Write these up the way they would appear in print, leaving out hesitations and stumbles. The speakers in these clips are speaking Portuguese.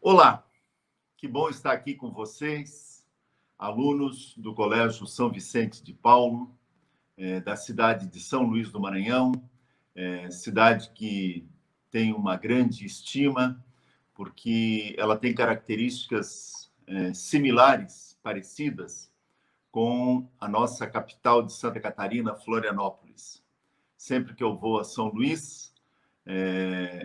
Olá, que bom estar aqui com vocês, alunos do Colégio São Vicente de Paulo, da cidade de São Luís do Maranhão, cidade que tem uma grande estima, porque ela tem características similares, parecidas, com a nossa capital de Santa Catarina, Florianópolis. Sempre que eu vou a São Luís,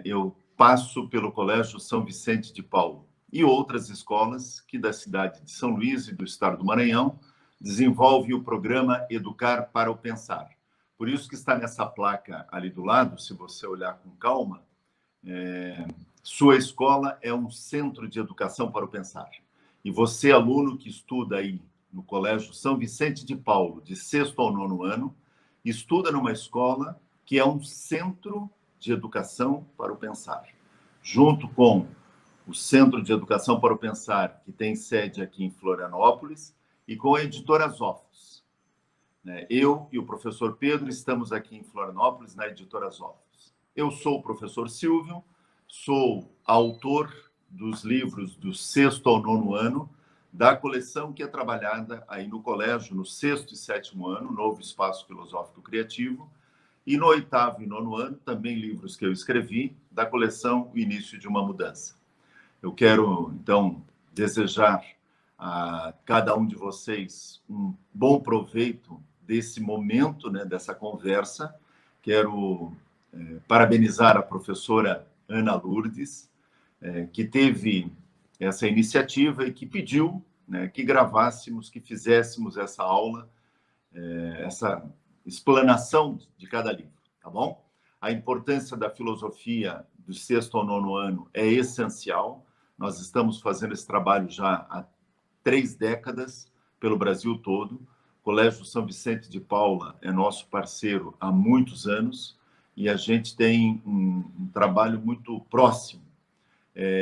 eu passo pelo Colégio São Vicente de Paulo e outras escolas que da cidade de São Luís e do estado do Maranhão desenvolvem o programa Educar para o Pensar. Por isso que está nessa placa ali do lado, se você olhar com calma, sua escola é um centro de educação para o pensar. E você, aluno que estuda aí no Colégio São Vicente de Paulo, de 6º ao 9º ano, estuda numa escola que é um centro de educação para o pensar, junto com o Centro de Educação para o Pensar, que tem sede aqui em Florianópolis, e com a Editora Zófios. Eu e o professor Pedro estamos aqui em Florianópolis, na Editora Zófios. Eu sou o professor Silvio, sou autor dos livros do 6º ao 9º ano, da coleção que é trabalhada aí no colégio, no 6º e 7º ano, Novo Espaço Filosófico Criativo, e no 8º e 9º ano, também livros que eu escrevi, da coleção O Início de uma Mudança. Eu quero, então, desejar a cada um de vocês um bom proveito desse momento, dessa conversa. Quero parabenizar a professora Ana Lourdes, que teve essa iniciativa e que pediu que gravássemos, que fizéssemos essa aula, essa explanação de cada livro, tá bom? A importância da filosofia do 6º ao 9º ano é essencial. Nós estamos fazendo esse trabalho já há 3 décadas pelo Brasil todo. O Colégio São Vicente de Paula é nosso parceiro há muitos anos e a gente tem um trabalho muito próximo.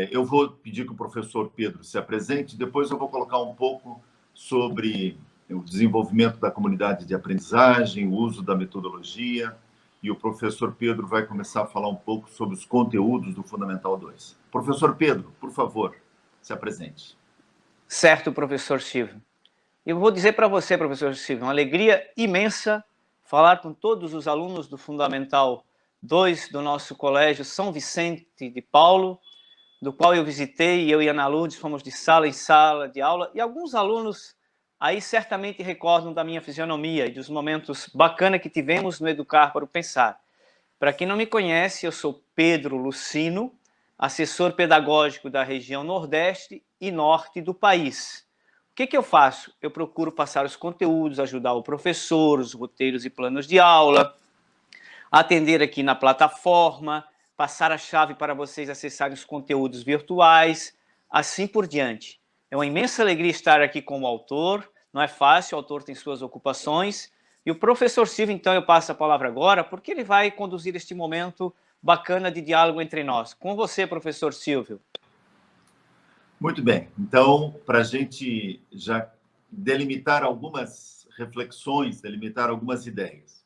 Eu vou pedir que o professor Pedro se apresente, depois eu vou colocar um pouco sobre o desenvolvimento da comunidade de aprendizagem, o uso da metodologia, e o professor Pedro vai começar a falar um pouco sobre os conteúdos do Fundamental 2. Professor Pedro, por favor, se apresente. Certo, professor Silvio. Eu vou dizer para você, professor Silvio, uma alegria imensa falar com todos os alunos do Fundamental 2 do nosso Colégio São Vicente de Paulo, do qual eu visitei, eu e Ana Lourdes fomos de sala em sala de aula, e alguns alunos aí certamente recordam da minha fisionomia e dos momentos bacanas que tivemos no Educar para o Pensar. Para quem não me conhece, eu sou Pedro Lucino, assessor pedagógico da região Nordeste e Norte do país. O que eu faço? Eu procuro passar os conteúdos, ajudar o professor, os roteiros e planos de aula, atender aqui na plataforma, passar a chave para vocês acessarem os conteúdos virtuais, assim por diante. É uma imensa alegria estar aqui como autor, não é fácil, o autor tem suas ocupações, e o professor Silvio, então, eu passo a palavra agora, porque ele vai conduzir este momento bacana de diálogo entre nós. Com você, professor Silvio. Muito bem. Então, para a gente já delimitar algumas reflexões, delimitar algumas ideias,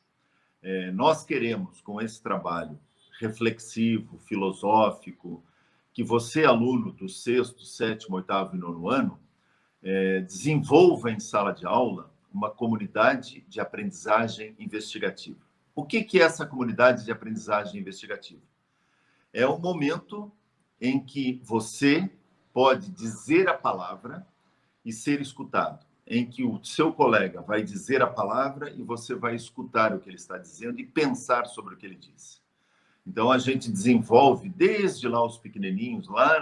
nós queremos, com esse trabalho reflexivo, filosófico, que você, aluno do 6º, 7º, 8º e 9º ano, desenvolva em sala de aula uma comunidade de aprendizagem investigativa. O que é essa comunidade de aprendizagem investigativa? É um momento em que você pode dizer a palavra e ser escutado, em que o seu colega vai dizer a palavra e você vai escutar o que ele está dizendo e pensar sobre o que ele diz. Então, a gente desenvolve, desde lá os pequenininhos, lá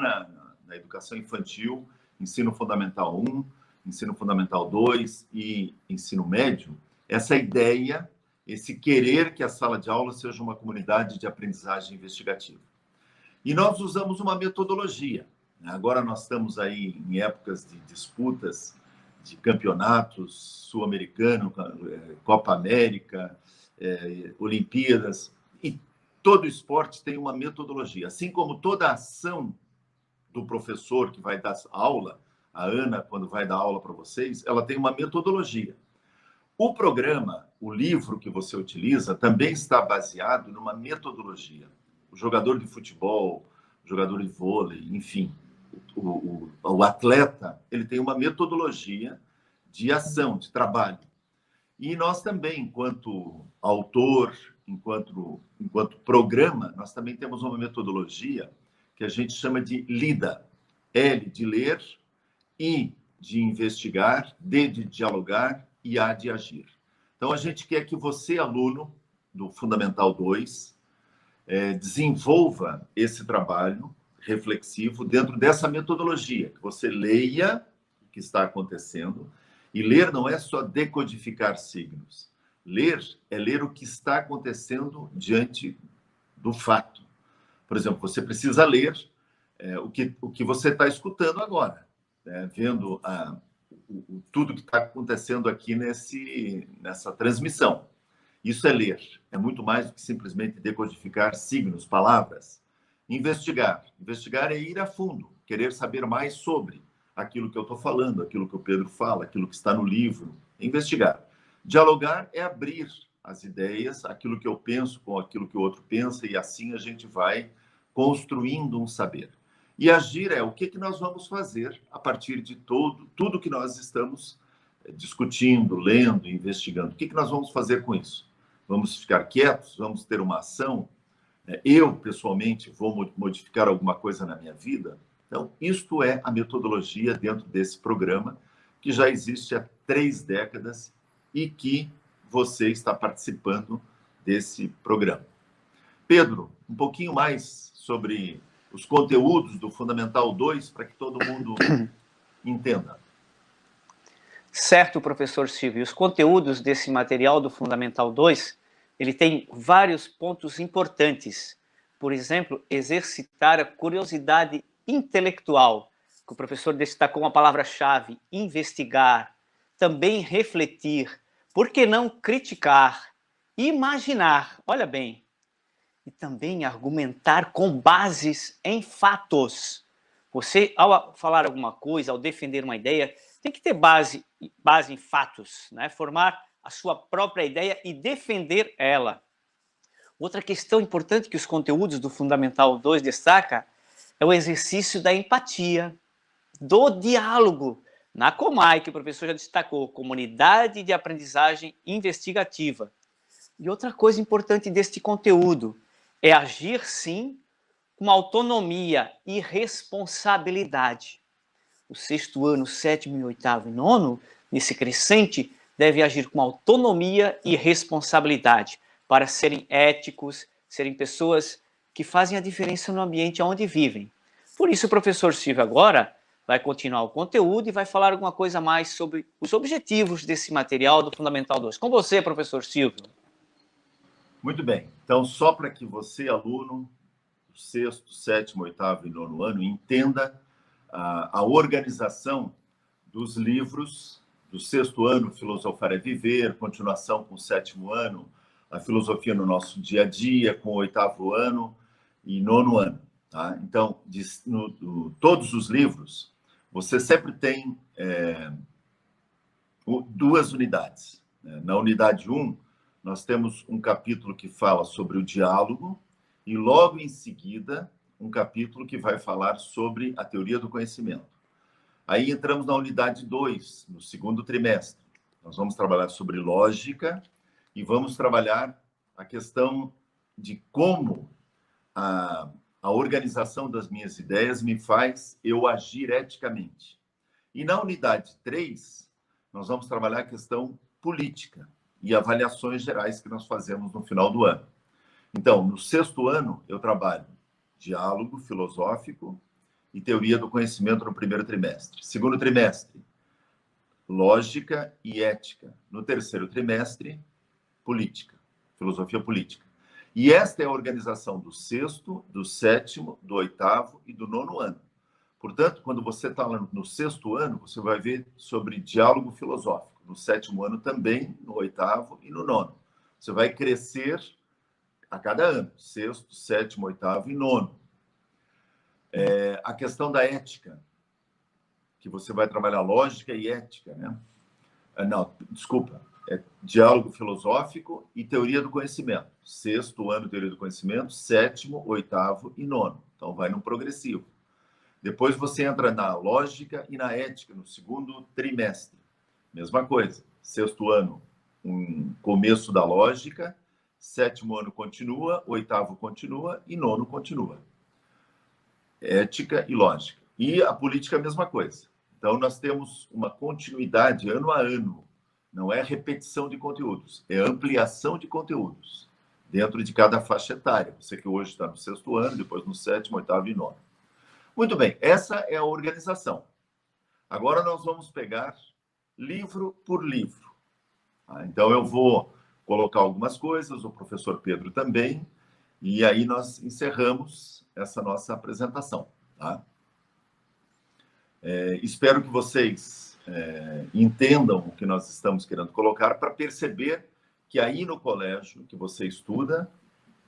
na educação infantil, ensino fundamental 1, ensino fundamental 2 e ensino médio, essa ideia, esse querer que a sala de aula seja uma comunidade de aprendizagem investigativa. E nós usamos uma metodologia. Agora nós estamos aí em épocas de disputas de campeonatos sul-americano, Copa América, Olimpíadas, e todo esporte tem uma metodologia. Assim como toda ação do professor que vai dar aula, a Ana, quando vai dar aula para vocês, ela tem uma metodologia. O programa, o livro que você utiliza, também está baseado numa metodologia. O jogador de futebol, o jogador de vôlei, enfim, o atleta ele tem uma metodologia de ação, de trabalho. E nós também, enquanto autor, enquanto programa, nós também temos uma metodologia que a gente chama de LIDA. L de ler, I de investigar, D de dialogar e A de agir. Então, a gente quer que você, aluno do Fundamental 2, desenvolva esse trabalho reflexivo dentro dessa metodologia, que você leia o que está acontecendo. E ler não é só decodificar signos. Ler é ler o que está acontecendo diante do fato. Por exemplo, você precisa ler o que você está escutando agora, né? Vendo tudo que está acontecendo aqui nessa transmissão. Isso é ler. É muito mais do que simplesmente decodificar signos, palavras. Investigar. Investigar é ir a fundo, querer saber mais sobre aquilo que eu estou falando, aquilo que o Pedro fala, aquilo que está no livro. Investigar. Dialogar é abrir as ideias, aquilo que eu penso com aquilo que o outro pensa, e assim a gente vai construindo um saber. E agir é o que nós vamos fazer a partir de tudo que nós estamos discutindo, lendo, investigando. O que nós vamos fazer com isso? Vamos ficar quietos? Vamos ter uma ação? Eu, pessoalmente, vou modificar alguma coisa na minha vida? Então, isto é a metodologia dentro desse programa, que já existe há 3 décadas e que você está participando desse programa. Pedro, um pouquinho mais sobre os conteúdos do Fundamental 2, para que todo mundo entenda. Certo, professor Silvio. Os conteúdos desse material do Fundamental 2, ele tem vários pontos importantes. Por exemplo, exercitar a curiosidade intelectual, que o professor destacou uma palavra-chave, investigar, também refletir, por que não criticar, imaginar, olha bem, e também argumentar com bases em fatos. Você, ao falar alguma coisa, ao defender uma ideia, tem que ter base em fatos, né? Formar a sua própria ideia e defender ela. Outra questão importante que os conteúdos do Fundamental 2 destaca é o exercício da empatia, do diálogo. Na Comai, que o professor já destacou, Comunidade de Aprendizagem Investigativa. E outra coisa importante deste conteúdo é agir, sim, com autonomia e responsabilidade. O 6º ano, 7º, 8º e 9º, nesse crescente, deve agir com autonomia e responsabilidade para serem éticos, serem pessoas que fazem a diferença no ambiente onde vivem. Por isso, o professor Silvio agora vai continuar o conteúdo e vai falar alguma coisa mais sobre os objetivos desse material do Fundamental 2. Com você, professor Silvio. Muito bem. Então, só para que você, aluno, do 6º, 7º, 8º e 9º ano, entenda a organização dos livros do 6º ano, Filosofar é Viver, continuação com o 7º ano, a filosofia no nosso dia a dia, com o 8º ano e 9º ano. Tá? Então, todos os livros, você sempre tem 2 unidades. Na unidade 1, nós temos um capítulo que fala sobre o diálogo e, logo em seguida, um capítulo que vai falar sobre a teoria do conhecimento. Aí entramos na unidade 2, no 2º trimestre. Nós vamos trabalhar sobre lógica e vamos trabalhar a questão de como a organização das minhas ideias me faz eu agir eticamente. E na unidade 3, nós vamos trabalhar a questão política e avaliações gerais que nós fazemos no final do ano. Então, no 6º ano, eu trabalho diálogo filosófico e teoria do conhecimento no 1º trimestre. 2º trimestre, lógica e ética. No 3º trimestre, política, filosofia política. E esta é a organização do 6º, do 7º, do 8º e do 9º ano. Portanto, quando você está no 6º ano, você vai ver sobre diálogo filosófico. No 7º ano também, no 8º e no 9º. Você vai crescer a cada ano, 6º, 7º, 8º e 9º. A questão da ética, que você vai trabalhar lógica e ética, né? Não, desculpa, diálogo filosófico e teoria do conhecimento. 6º ano, teoria do conhecimento, 7º, 8º e 9º. Então, vai no progressivo. Depois você entra na lógica e na ética, no segundo trimestre. Mesma coisa. Sexto ano, um começo da lógica. Sétimo ano continua, oitavo continua e nono continua. Ética e lógica. E a política é a mesma coisa. Então, nós temos uma continuidade ano a ano. Não é repetição de conteúdos, é ampliação de conteúdos dentro de cada faixa etária. Você que hoje está no sexto ano, depois no sétimo, oitavo e nono. Muito bem, essa é a organização. Agora nós vamos pegar livro por livro. Então, eu vou colocar algumas coisas, o professor Pedro também, e aí nós encerramos essa nossa apresentação. Tá? Espero que vocês entendam o que nós estamos querendo colocar para perceber que aí no colégio que você estuda,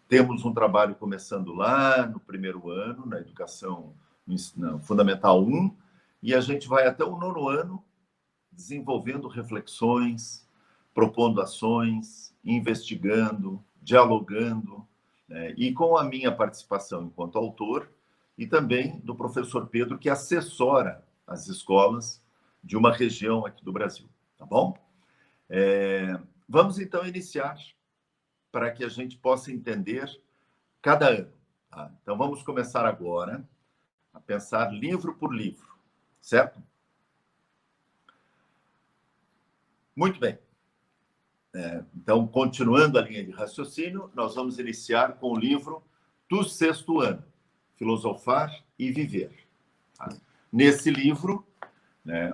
temos um trabalho começando lá no primeiro ano, na educação fundamental 1, e a gente vai até o nono ano desenvolvendo reflexões, propondo ações, investigando, dialogando, né? E com a minha participação enquanto autor e também do professor Pedro, que assessora as escolas de uma região aqui do Brasil, tá bom? Vamos então iniciar para que a gente possa entender cada ano. Tá? Então vamos começar agora a pensar livro por livro, certo? Muito bem. Então, continuando a linha de raciocínio, nós vamos iniciar com o livro do sexto ano, Filosofar e Viver. Tá? Nesse livro, né,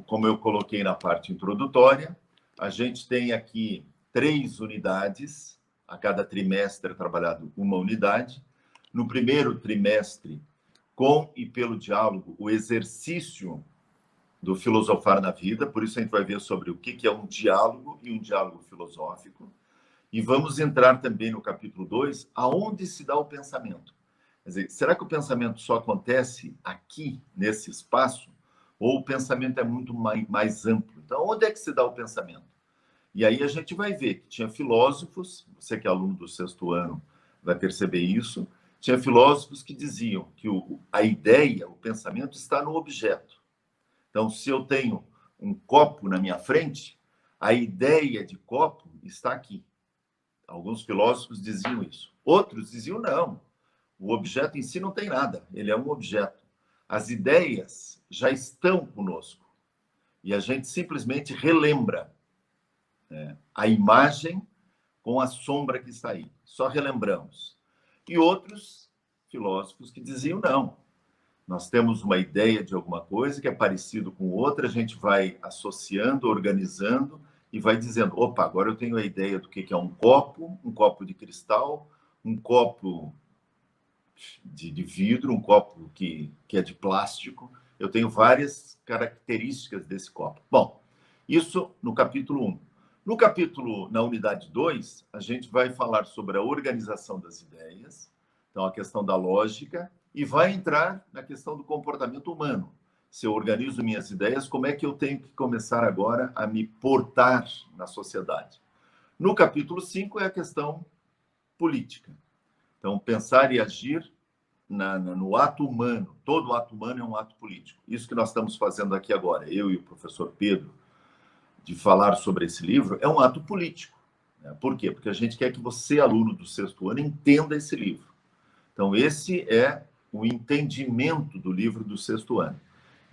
como eu coloquei na parte introdutória, a gente tem aqui 3 unidades, a cada trimestre é trabalhado uma unidade. No primeiro trimestre, com e pelo diálogo, o exercício do filosofar na vida, por isso a gente vai ver sobre o que é um diálogo e um diálogo filosófico. E vamos entrar também no capítulo 2, aonde se dá o pensamento. Quer dizer, será que o pensamento só acontece aqui, nesse espaço? Ou o pensamento é muito mais amplo? Então, onde é que se dá o pensamento? E aí a gente vai ver que tinha filósofos, você que é aluno do sexto ano vai perceber isso, tinha filósofos que diziam que a ideia, o pensamento está no objeto. Então, se eu tenho um copo na minha frente, a ideia de copo está aqui. Alguns filósofos diziam isso. Outros diziam não. O objeto em si não tem nada. Ele é um objeto. As ideias já estão conosco. E a gente simplesmente relembra a imagem com a sombra que está aí. Só relembramos. E outros filósofos que diziam não. Nós temos uma ideia de alguma coisa que é parecido com outra, a gente vai associando, organizando e vai dizendo, opa, agora eu tenho a ideia do que é um copo de cristal, um copo de vidro, um copo que é de plástico. Eu tenho várias características desse copo. Bom, isso no capítulo 1. Na unidade 2, a gente vai falar sobre a organização das ideias, então a questão da lógica, e vai entrar na questão do comportamento humano. Se eu organizo minhas ideias, como é que eu tenho que começar agora a me portar na sociedade? No capítulo 5 é a questão política. Então, pensar e agir no ato humano. Todo ato humano é um ato político. Isso que nós estamos fazendo aqui agora, eu e o professor Pedro, de falar sobre esse livro, é um ato político. Por quê? Porque a gente quer que você, aluno do sexto ano, entenda esse livro. Então, esse é o entendimento do livro do sexto ano.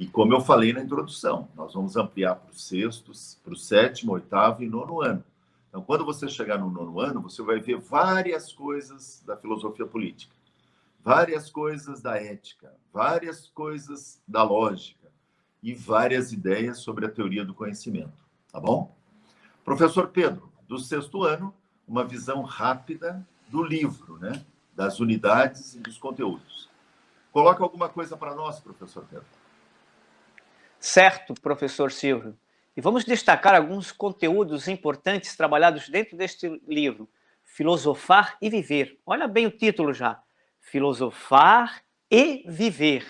E como eu falei na introdução, nós vamos ampliar para os sextos, para o sétimo, oitavo e nono ano. Então, quando você chegar no nono ano, você vai ver várias coisas da filosofia política, várias coisas da ética, várias coisas da lógica e várias ideias sobre a teoria do conhecimento. Tá bom? Professor Pedro, do sexto ano, uma visão rápida do livro, né? Das unidades e dos conteúdos. Coloca alguma coisa para nós, professor Pedro. Certo, professor Silvio. E vamos destacar alguns conteúdos importantes trabalhados dentro deste livro, Filosofar e Viver. Olha bem o título já, Filosofar e Viver.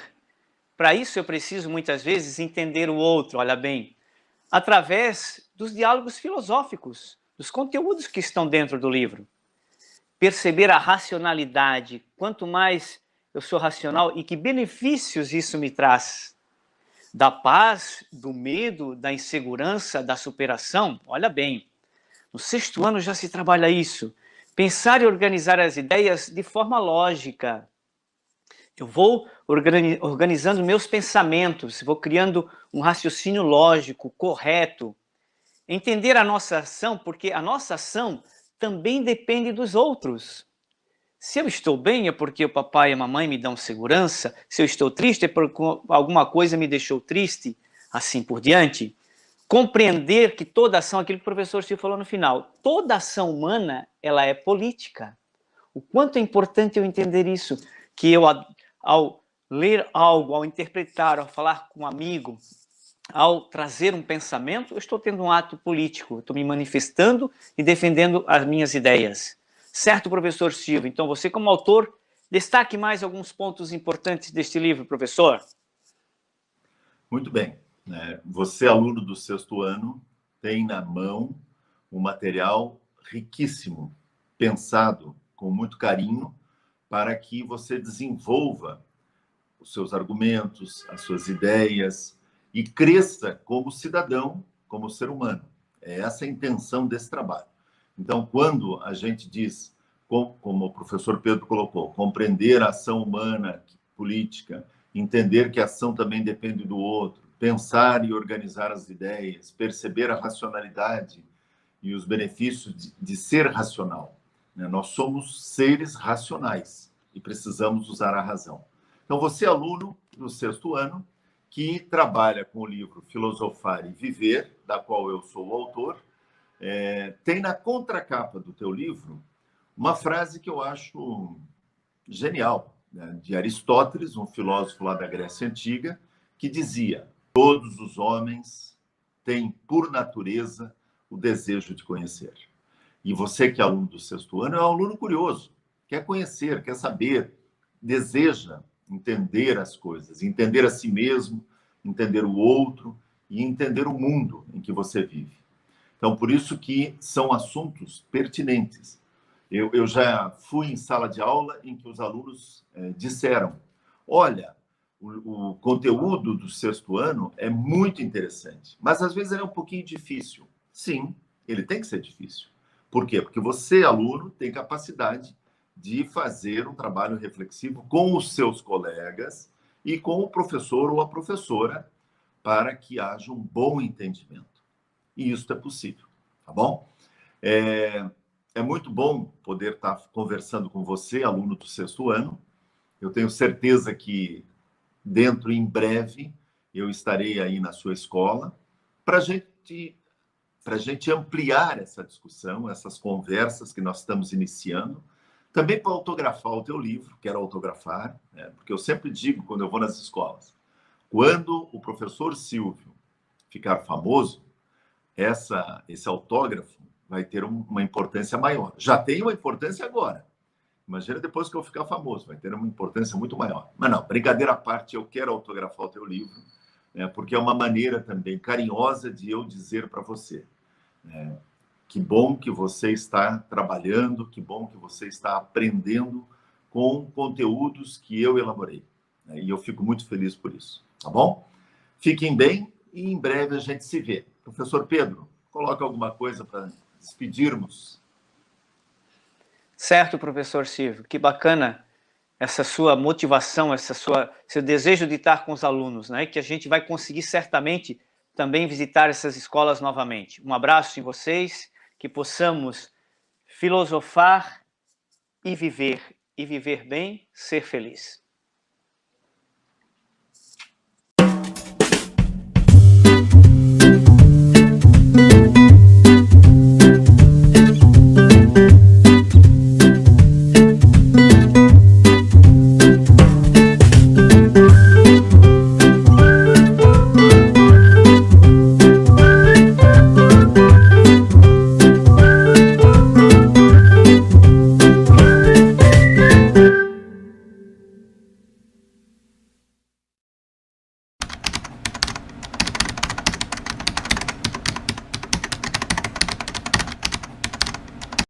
Para isso eu preciso muitas vezes entender o outro, olha bem, através dos diálogos filosóficos, dos conteúdos que estão dentro do livro. Perceber a racionalidade, quanto mais eu sou racional e que benefícios isso me traz? Da paz, do medo, da insegurança, da superação? Olha bem, no 6º ano já se trabalha isso. Pensar e organizar as ideias de forma lógica. Eu vou organizando meus pensamentos, vou criando um raciocínio lógico, correto. Entender a nossa ação, porque a nossa ação também depende dos outros. Se eu estou bem é porque o papai e a mamãe me dão segurança, se eu estou triste é porque alguma coisa me deixou triste, assim por diante. Compreender que toda ação, aquilo que o professor Silvio falou no final, toda ação humana, ela é política. O quanto é importante eu entender isso, que eu, ao ler algo, ao interpretar, ao falar com um amigo, ao trazer um pensamento, eu estou tendo um ato político, eu estou me manifestando e defendendo as minhas ideias. Certo, professor Silvio? Então, você como autor, destaque mais alguns pontos importantes deste livro, professor. Muito bem. Você, aluno do 6º ano, tem na mão um material riquíssimo, pensado com muito carinho, para que você desenvolva os seus argumentos, as suas ideias e cresça como cidadão, como ser humano. É essa a intenção desse trabalho. Então, quando a gente diz, como o professor Pedro colocou, compreender a ação humana, política, entender que a ação também depende do outro, pensar e organizar as ideias, perceber a racionalidade e os benefícios de ser racional. Nós somos seres racionais e precisamos usar a razão. Então, você, aluno do 6º ano, que trabalha com o livro Filosofar e Viver, da qual eu sou o autor, tem na contracapa do teu livro uma frase que eu acho genial, de Aristóteles, um filósofo lá da Grécia Antiga, que dizia: todos os homens têm, por natureza, o desejo de conhecer. E você, que é aluno do 6º ano, é um aluno curioso, quer conhecer, quer saber, deseja entender as coisas, entender a si mesmo, entender o outro e entender o mundo em que você vive. Então, por isso que são assuntos pertinentes. Eu já fui em sala de aula em que os alunos disseram: olha, o conteúdo do 6º ano é muito interessante, mas às vezes ele é um pouquinho difícil. Sim, ele tem que ser difícil. Por quê? Porque você, aluno, tem capacidade de fazer um trabalho reflexivo com os seus colegas e com o professor ou a professora para que haja um bom entendimento. E isso é possível, tá bom? É muito bom poder estar conversando com você, aluno do 6º ano. Eu tenho certeza que em breve, eu estarei aí na sua escola para a gente ampliar essa discussão, essas conversas que nós estamos iniciando, também para autografar o teu livro, quero autografar, porque eu sempre digo, quando eu vou nas escolas, quando o professor Silvio ficar famoso, esse autógrafo vai ter uma importância maior. Já tem uma importância agora. Imagina depois que eu ficar famoso, vai ter uma importância muito maior. Mas não, brincadeira à parte, eu quero autografar o teu livro, porque é uma maneira também carinhosa de eu dizer para você: que bom que você está trabalhando, que bom que você está aprendendo com conteúdos que eu elaborei. E eu fico muito feliz por isso, tá bom? Fiquem bem e em breve a gente se vê. Professor Pedro, coloca alguma coisa para despedirmos. Certo, professor Silvio, que bacana essa sua motivação, seu desejo de estar com os alunos, né? Que a gente vai conseguir certamente também visitar essas escolas novamente. Um abraço em vocês, que possamos filosofar e viver bem, ser feliz.